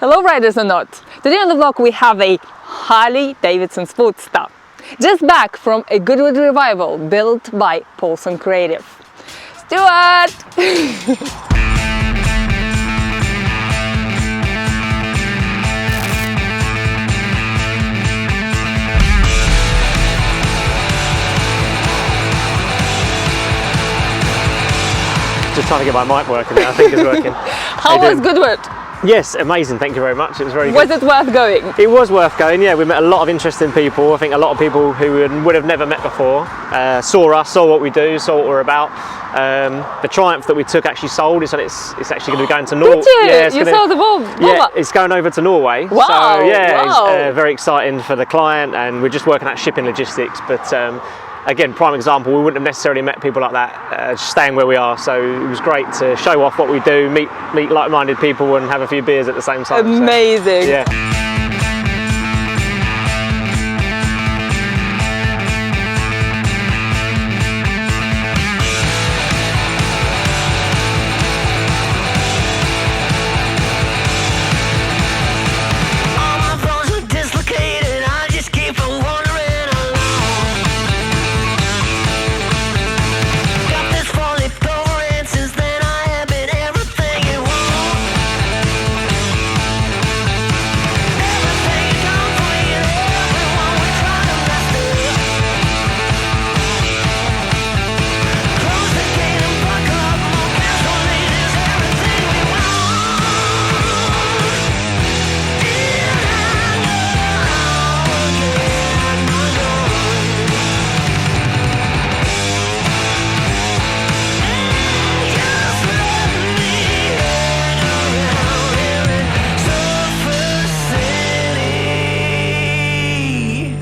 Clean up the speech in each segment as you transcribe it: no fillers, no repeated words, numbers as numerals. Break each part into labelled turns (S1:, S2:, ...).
S1: Hello riders and not. Today on the vlog we have a Harley Davidson Sportster. Just back from a Goodwood revival built by Paulson Creative. Stuart!
S2: Just trying to get my mic working now. I think it's working.
S1: How was Goodwood?
S2: Yes, amazing. Thank you very much. It was very good.
S1: Was it worth going?
S2: It was worth going, yeah. We met a lot of interesting people. I think a lot of people who would have never met before saw us, saw what we do, saw what we're about. The Triumph that we took actually sold. It's actually going to be going to Norway.
S1: Did you?
S2: Yeah,
S1: You saw the bomb?
S2: Yeah, it's going over to Norway.
S1: Wow.
S2: So, yeah,
S1: wow.
S2: It's very exciting for the client, and we're just working out shipping logistics. But again, prime example, we wouldn't have necessarily met people like that staying where we are. So it was great to show off what we do, meet like-minded people and have a few beers at the same time.
S1: Amazing.
S2: So, yeah.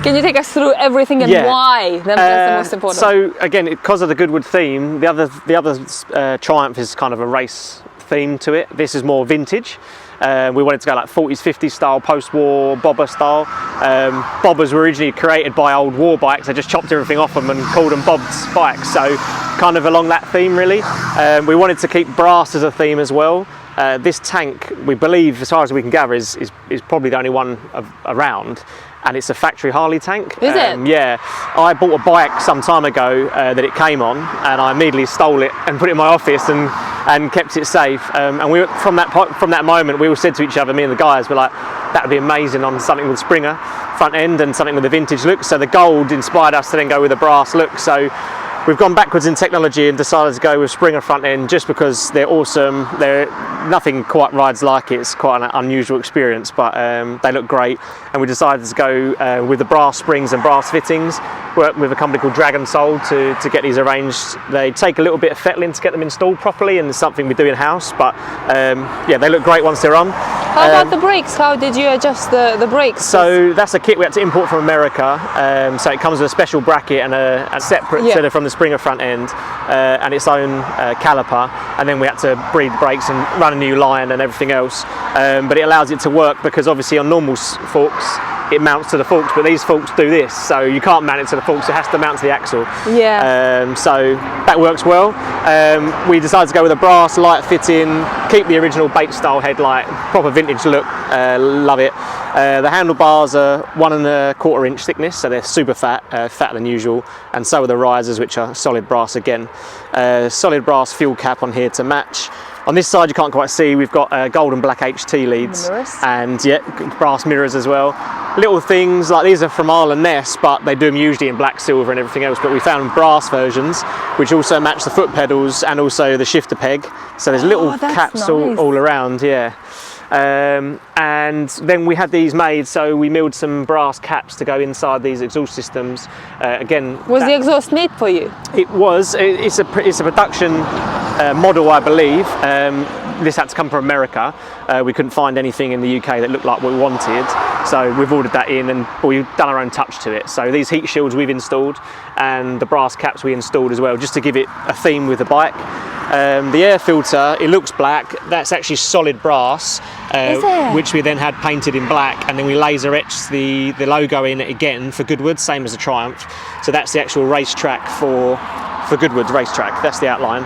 S1: Can you take us through everything and why? That's the most important.
S2: So again, because of the Goodwood theme, the other Triumph is kind of a race theme to it. This is more vintage. We wanted to go like 40s, 50s style, post-war bobber style. Bobbers were originally created by old war bikes. They just chopped everything off them and called them Bob's bikes. So kind of along that theme really. We wanted to keep brass as a theme as well. This tank, we believe, as far as we can gather, is probably the only one around. And it's a factory Harley tank.
S1: Is it?
S2: Yeah. I bought a bike some time ago that it came on, and I immediately stole it and put it in my office and kept it safe. And we from that moment, we all said to each other, me and the guys, we're like, that would be amazing on something with Springer front end and something with a vintage look. So the gold inspired us to then go with a brass look. So we've gone backwards in technology and decided to go with Springer front end just because they're awesome. Nothing quite rides like it. It's quite an unusual experience, but they look great. And we decided to go with the brass springs and brass fittings. Worked with a company called Dragon Soul to get these arranged. They take a little bit of fettling to get them installed properly, and it's something we do in house. But yeah, they look great once they're on.
S1: How about the brakes? How did you adjust the brakes?
S2: So that's a kit we had to import from America. So it comes with a special bracket and a separate setter from the Springer front end and its own caliper. And then we had to breed brakes and run a new line and everything else. But it allows it to work because obviously on normal forks it mounts to the forks, but these forks do this, so you can't mount it to the forks, it has to mount to the axle.
S1: Yeah.
S2: So that works well. We decided to go with a brass light fitting, keep the original Bates style headlight, proper vintage look, love it. The handlebars are 1 1/4 inch thickness, so they're super fat, fatter than usual, and so are the risers, which are solid brass again. Solid brass fuel cap on here to match. On this side you can't quite see, we've got gold and black HT leads, and yeah, brass mirrors as well. Little things like these are from Arlen Ness, but they do them usually in black, silver and everything else, but we found brass versions which also match the foot pedals and also the shifter peg, so there's little caps
S1: nice.
S2: all around, yeah. And then we had these made, so we milled some brass caps to go inside these exhaust systems. Again,
S1: was the exhaust made for you?
S2: It was. It's a production model, I believe. This had to come from America. We couldn't find anything in the UK that looked like what we wanted, so we've ordered that in and we've done our own touch to it. So these heat shields we've installed and the brass caps we installed as well, just to give it a theme with the bike. The air filter, it looks black, that's actually solid brass, which we then had painted in black, and then we laser etched the logo in it again for Goodwood, same as the Triumph. So that's the actual racetrack for Goodwood's racetrack, that's the outline.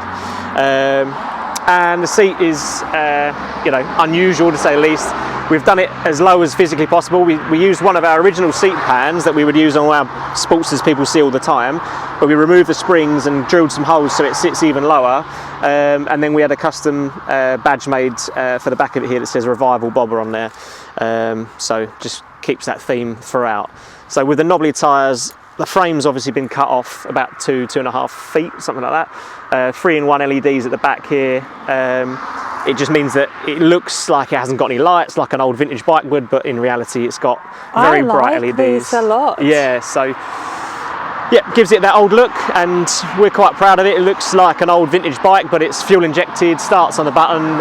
S2: And the seat is, unusual to say the least. we've done it as low as physically possible. We used one of our original seat pans that we would use on our Sportsters people see all the time, but we removed the springs and drilled some holes so it sits even lower. And then we had a custom badge made for the back of it here that says Revival Bobber on there. So just keeps that theme throughout. So with the knobbly tyres, the frame's obviously been cut off about 2.5 feet, something like that. 3-in-1 LEDs at the back here. It just means that it looks like it hasn't got any lights, like an old vintage bike would, but in reality it's got very bright LEDs.
S1: These a lot.
S2: Yeah, so yeah, gives it that old look, and we're quite proud of it. It looks like an old vintage bike, but it's fuel injected, starts on the button,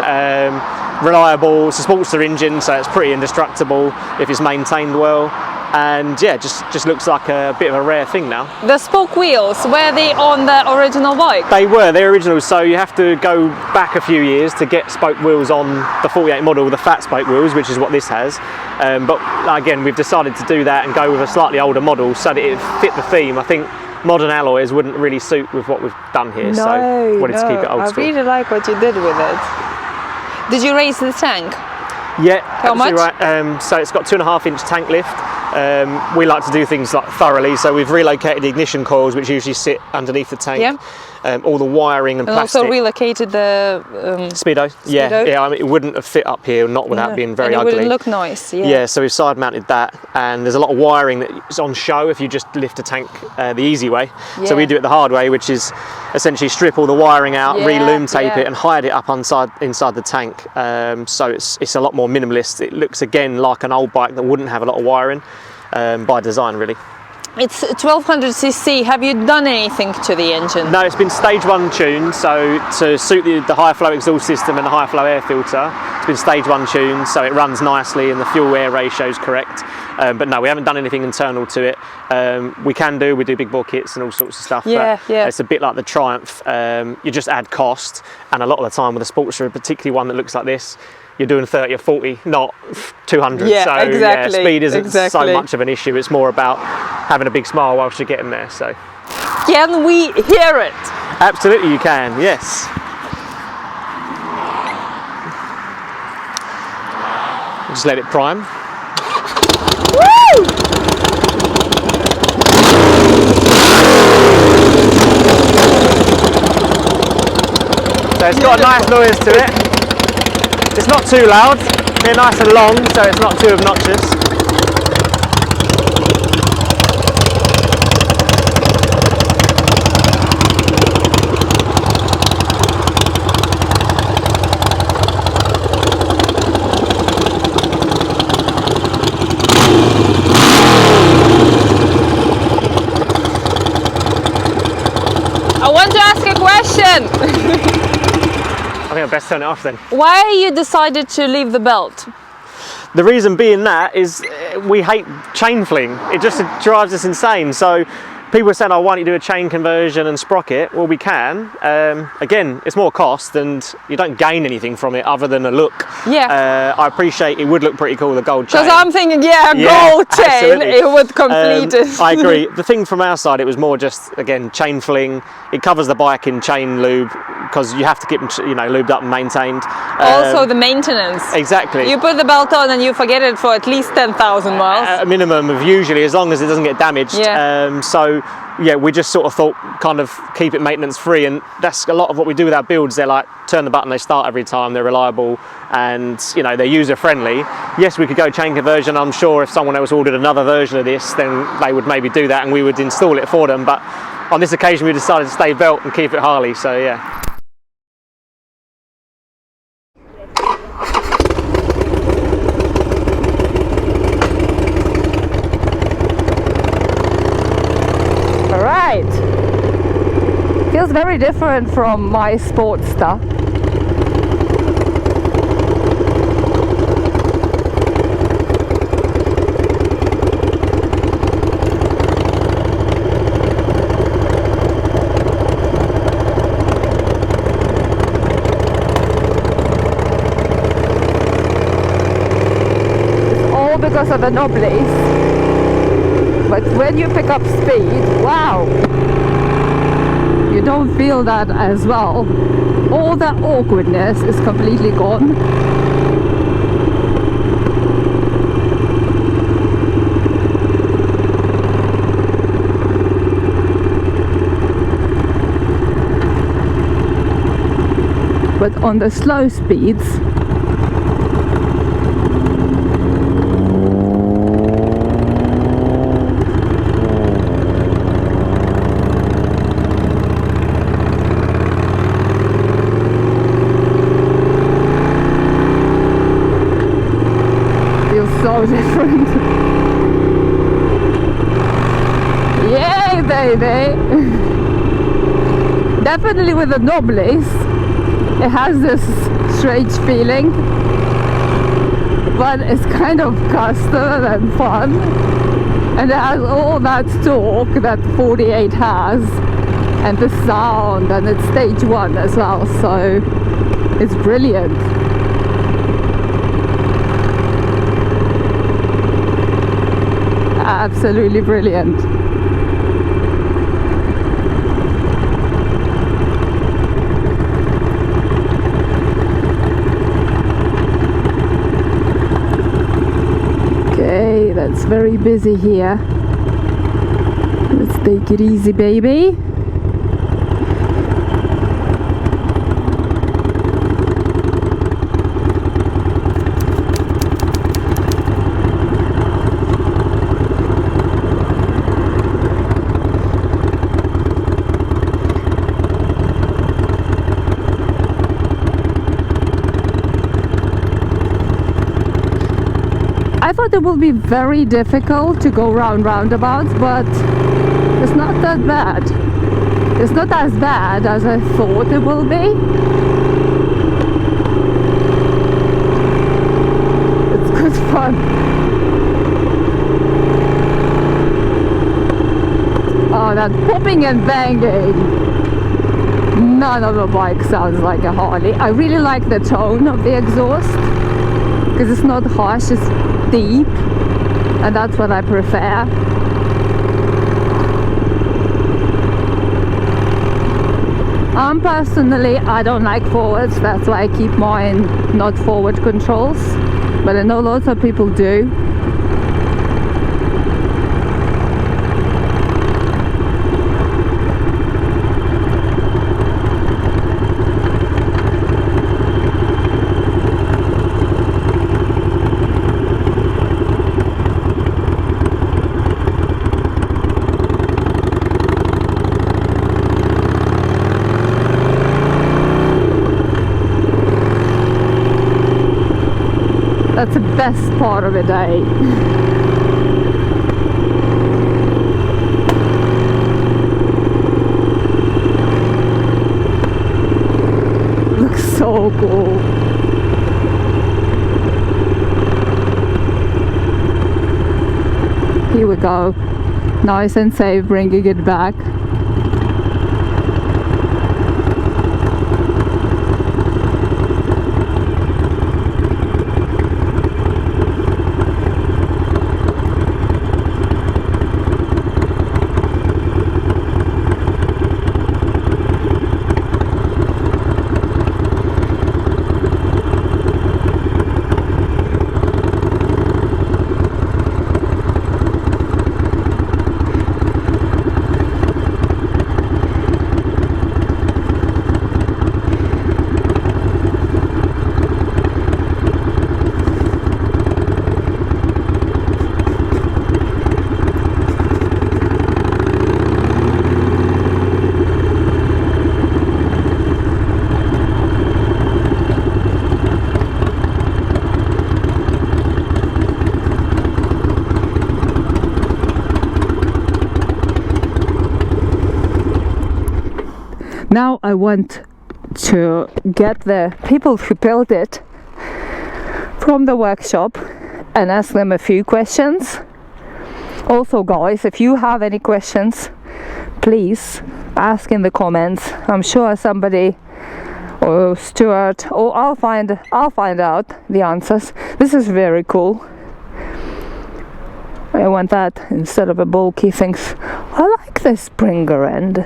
S2: reliable. It's a Sportster engine, so it's pretty indestructible if it's maintained well. And yeah, just looks like a bit of a rare thing now.
S1: The spoke wheels, were they on the original bike?
S2: They're original, so you have to go back a few years to get spoke wheels on the 48 model, the fat spoke wheels, which is what this has. But again, we've decided to do that and go with a slightly older model so that it fit the theme. I think modern alloys wouldn't really suit with what we've done here, so wanted to keep it old school.
S1: I really like what you did with it. Did you raise the tank?
S2: Yeah,
S1: how much?
S2: Right. So it's got 2.5-inch tank lift. We like to do things like thoroughly, so we've relocated the ignition coils, which usually sit underneath the tank. Yeah. All the wiring and plastic.
S1: Also relocated the
S2: speedo. Yeah. I mean, it wouldn't have fit up here, not without being very ugly.
S1: It wouldn't look nice.
S2: Yeah. So we've side mounted that, and there's a lot of wiring that's on show if you just lift a tank the easy way. Yeah. So we do it the hard way, which is essentially strip all the wiring out, re-lume tape it, and hide it up inside the tank. So it's a lot more minimalist. It looks again like an old bike that wouldn't have a lot of wiring by design, really.
S1: It's 1200cc. Have you done anything to the engine?
S2: No, it's been stage 1 tuned, so to suit the high flow exhaust system and the high flow air filter, it's been stage 1 tuned, so it runs nicely and the fuel air ratio is correct. But no, we haven't done anything internal to it. We do big bore kits and all sorts of stuff.
S1: Yeah.
S2: It's a bit like the Triumph. You just add cost, and a lot of the time with a Sportster, particularly one that looks like this, you're doing 30 or 40, not 200.
S1: Yeah,
S2: so
S1: exactly.
S2: Speed isn't so much of an issue. It's more about having a big smile whilst you're getting there. So,
S1: can we hear it?
S2: Absolutely, you can. Yes. Just let it prime.
S1: Woo!
S2: So it's got a nice noise to it. It's not too loud, they're nice and long, so it's not too obnoxious.
S1: I want to ask a question.
S2: I think I'd best turn it off then.
S1: Why you decided to leave the belt?
S2: The reason being that is we hate chain fling. It just drives us insane. So people are saying, oh, why don't you do a chain conversion and sprocket? Well, we can. Again, it's more cost and you don't gain anything from it other than a look.
S1: Yeah.
S2: I appreciate it would look pretty cool, the gold chain.
S1: Because I'm thinking, gold chain, absolutely. It would complete it.
S2: I agree. The thing from our side, it was more just, again, chain fling. It covers the bike in chain lube because you have to keep them, lubed up and maintained.
S1: Also the maintenance.
S2: Exactly.
S1: You put the belt on and you forget it for at least 10,000 miles.
S2: At a minimum of usually, as long as it doesn't get damaged.
S1: Yeah.
S2: So yeah, we just sort of thought kind of keep it maintenance free, and that's a lot of what we do with our builds. They're like turn the button, they start every time, they're reliable, and they're user friendly. Yes, we could go chain conversion. I'm sure if someone else ordered another version of this, then they would maybe do that and we would install it for them, but on this occasion we decided to stay belt and keep it Harley, so yeah.
S1: Feels very different from my Sportster. It's all because of the knobblies. But when you pick up speed, wow! You don't feel that as well. All that awkwardness is completely gone. but on the slow speeds feels so different. Yay, baby! Definitely with the knobblies, it has this strange feeling, but it's kind of custom and fun, and it has all that torque that 48 has, and the sound, and it's stage 1 as well, so it's brilliant. Absolutely brilliant. Okay, that's very busy here. Let's take it easy, baby. I thought it would be very difficult to go round roundabouts, but it's not that bad. It's not as bad as I thought it will be. It's good fun. Oh, that popping and banging. None of the bike sounds like a Harley. I really like the tone of the exhaust, because it's not harsh, it's deep, and that's what I prefer. Personally, I don't like forwards, that's why I keep mine not forward controls, but I know lots of people do. That's the best part of the day. Looks so cool. Here we go. Nice and safe, bringing it back. Now I want to get the people who built it from the workshop and ask them a few questions. Also, guys, if you have any questions, please ask in the comments. I'm sure somebody, or Stuart, or I'll find out the answers. This is very cool. I want that instead of a bulky thing. I like the Springer end.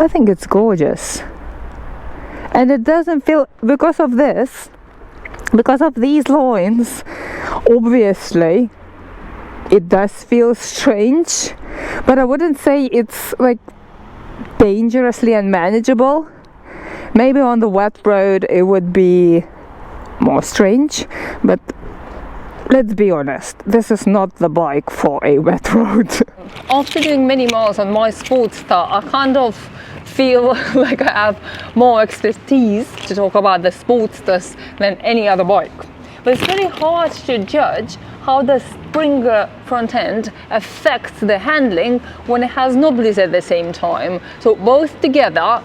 S1: I think it's gorgeous, and it doesn't feel, because of this, because of these lines, obviously it does feel strange, but I wouldn't say it's like dangerously unmanageable. Maybe on the wet road it would be more strange, but let's be honest, this is not the bike for a wet road. After doing many miles on my Sportster, I kind of feel like I have more expertise to talk about the Sportsters than any other bike. But it's very hard to judge how the Springer front end affects the handling when it has knobblies at the same time. So both together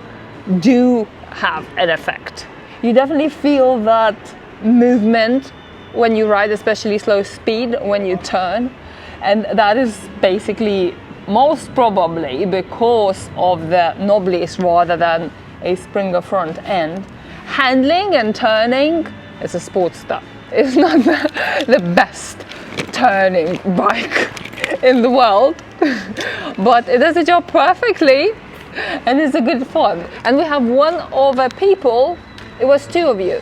S1: do have an effect. You definitely feel that movement when you ride, especially slow speed, when you turn, and that is basically most probably because of the knobblies rather than a Springer front end. Handling and turning is a Sportster. It's not the best turning bike in the world, but it does the job perfectly and it's a good fun. And we have one other people. It was two of you.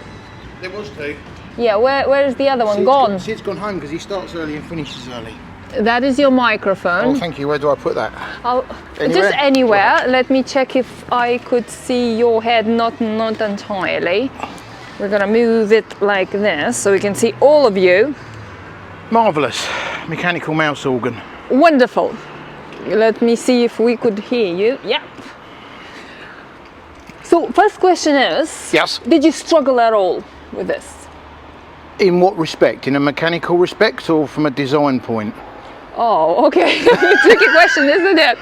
S3: There was two.
S1: Yeah, where is the other one gone?
S3: Sid's gone home because he starts early and finishes early.
S1: That is your microphone.
S3: Oh, thank you. Where do I put that?
S1: Anywhere? Just anywhere. Right. Let me check if I could see your head. Not entirely. We're gonna move it like this so we can see all of you.
S3: Marvellous. Mechanical mouse organ.
S1: Wonderful. Let me see if we could hear you. Yep. So first question is,
S3: yes,
S1: did you struggle at all with this?
S3: In what respect? In a mechanical respect or from a design point?
S1: Oh, okay. Tricky question, isn't it?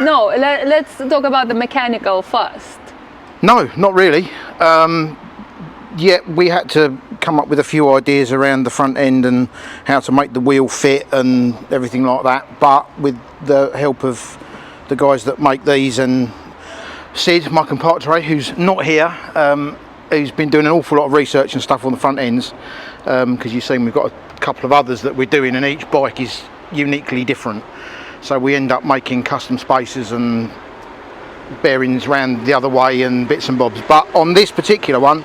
S1: No, let's talk about the mechanical first.
S3: No, not really. Yeah, we had to come up with a few ideas around the front end and how to make the wheel fit and everything like that. But with the help of the guys that make these, and Sid, my compadre, who's not here, who's been doing an awful lot of research and stuff on the front ends, because you've seen we've got a couple of others that we're doing, and each bike is uniquely different. So we end up making custom spacers and bearings round the other way and bits and bobs. But on this particular one,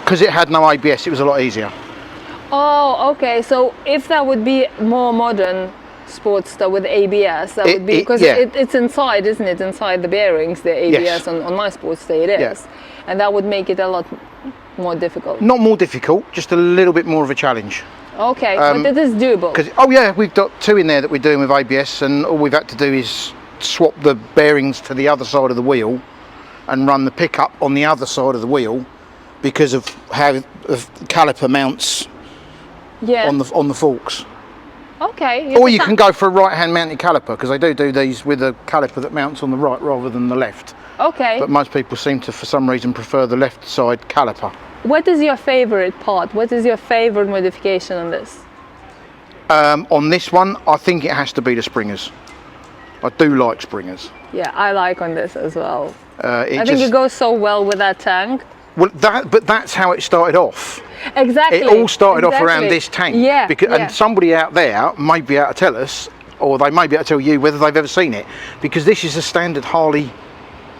S3: because it had no ABS, it was a lot easier.
S1: Oh, okay. So if that would be more modern Sportster with ABS, that would be, because it's inside, isn't it? Inside the bearings, the ABS. Yes. On my Sportster it is. Yeah. And that would make it a lot more difficult. Not more difficult, just a little bit more of a challenge. Okay, but it is doable. Oh yeah, we've got two in there that we're doing with ABS, and all we've had to do is swap the bearings to the other side of the wheel and run the pickup on the other side of the wheel, because of how the caliper mounts on the forks. Okay. Or you can go for a right-hand mounted caliper, because they do these with a caliper that mounts on the right rather than the left. Okay. But most people seem to, for some reason, prefer the left side caliper. What is your favourite part? What is your favourite modification on this? On this one, I think it has to be the springers. I do like springers. Yeah, I like on this as well. I think it goes so well with that tank. Well, but that's how it started off. Exactly. It all started off around this tank. Yeah. And somebody out there may be able to tell us, or they may be able to tell you whether they've ever seen it, because this is a standard Harley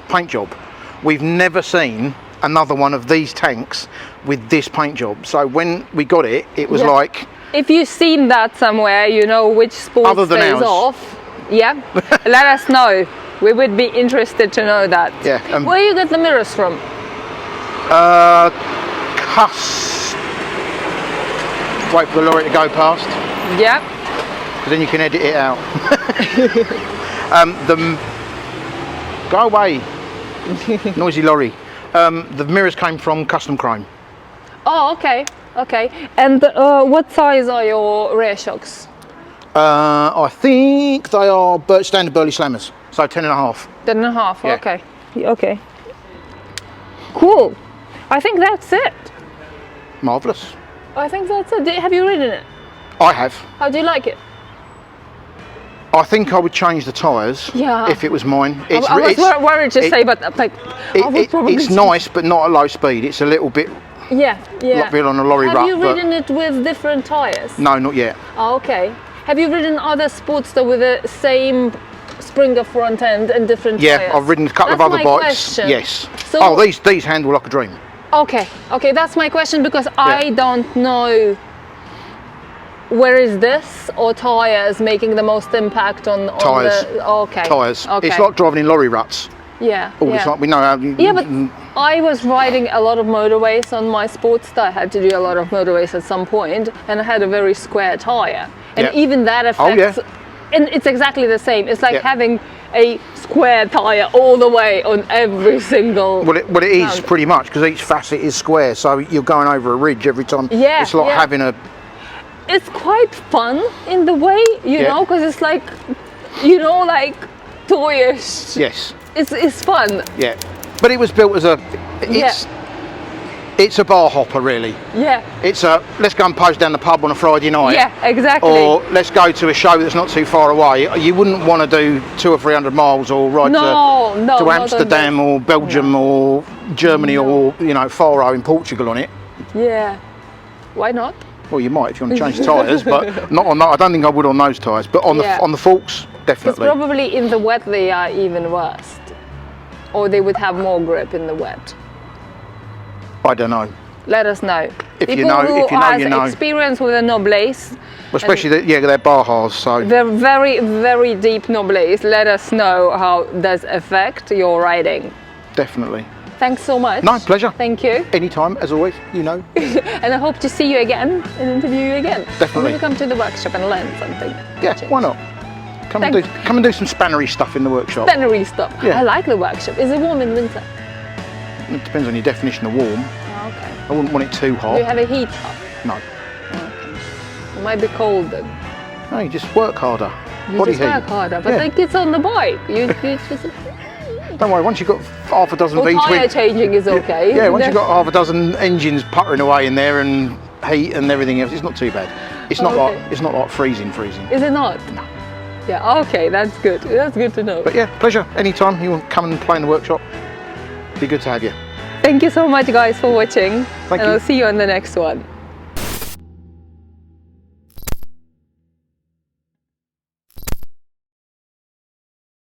S1: paint job. We've never seen another one of these tanks with this paint job. So when we got it, it was like... If you've seen that somewhere, you know which Sportster is off. Yeah. Let us know. We would be interested to know that. Yeah. Where you get the mirrors from? Wait for the lorry to go past. Yeah. Because then you can edit it out. Go away. Noisy lorry. The mirrors came from Custom Chrome. Oh, okay. Okay. And what size are your rear shocks? I think they are standard Burley Slammers. So 10.5. 10.5. Yeah. Okay. Okay. Cool. I think that's it. Marvellous. I think that's it. Have you ridden it? I have. How do you like it? I think I would change the tyres if it was mine. I was worried to say, but like, it's nice, but not at low speed. It's a little bit on a lorry rut. Have you ridden it with different tyres? No, not yet. Oh, okay. Have you ridden other Sportster with the same Springer front end and different tyres? Yeah, I've ridden a couple of other bikes. Yes. So, these handle like a dream. Okay, okay, that's my question, because I don't know where is this or tyres making the most impact on tyres. Okay. Tyres. Okay. It's like driving in lorry ruts.
S2: Yeah.
S3: all the time. We know how.
S2: Yeah, but I was riding a lot of motorways on my Sportster. I had to do a lot of motorways at some point, and I had a very square tire, and even that affects. And it's exactly the same. It's like having a square tire all the way on every single.
S3: Well, it is pretty much, because each facet is square, so you're going over a ridge every time.
S2: Yeah,
S3: it's like having a.
S2: It's quite fun in the way, you know, because it's like, you know, like toyish.
S3: Yes.
S2: It's fun.
S3: Yeah, but it was built as a. It's a bar hopper, really.
S2: Yeah.
S3: It's a let's go and pose down the pub on a Friday night.
S2: Yeah, exactly.
S3: Or let's go to a show that's not too far away. You wouldn't want to do 200 or 300 miles or ride to Amsterdam or Belgium or Germany or Faro in Portugal on it.
S2: Yeah. Why not?
S3: Well, you might if you want to change tyres, but not on that. I don't think I would on those tyres. But on the forks, definitely.
S2: Because probably in the wet they are even worse, or they would have more grip in the wet.
S3: I don't know.
S2: Let us know.
S3: If
S2: People
S3: you know,
S2: who has experience with a noblesse.
S3: Well, especially they're Bahas, so.
S2: They're very, very deep noblesse. Let us know how does affect your riding.
S3: Definitely.
S2: Thanks so much.
S3: No, pleasure.
S2: Thank you.
S3: Anytime, as always,
S2: And I hope to see you again and interview you again.
S3: Definitely.
S2: Maybe come to the workshop and learn something.
S3: Yeah, why not? Come and do some spannery stuff in the workshop.
S2: Spannery stuff.
S3: Yeah.
S2: I like the workshop. Is it warm in winter?
S3: It depends on your definition of warm.
S2: Oh, okay.
S3: I wouldn't want it too hot.
S2: Do you have a heat hut?
S3: No.
S2: Okay. It might be cold then.
S3: No, you just work harder.
S2: You
S3: Body
S2: just
S3: heat.
S2: work harder, but like it's on the bike. You just.
S3: Don't worry, once you've got half a dozen V-twin.
S2: Tyre changing is okay.
S3: Yeah, once you've got half a dozen engines puttering away in there and heat and everything else, it's not too bad. It's not like freezing.
S2: Is it not?
S3: No.
S2: Yeah, okay, that's good. That's good to know.
S3: But yeah, pleasure. Anytime you want to come and play in the workshop, be good to have you.
S2: Thank you so much guys for watching.
S3: Thank
S2: and
S3: you.
S2: I'll see you on the next one.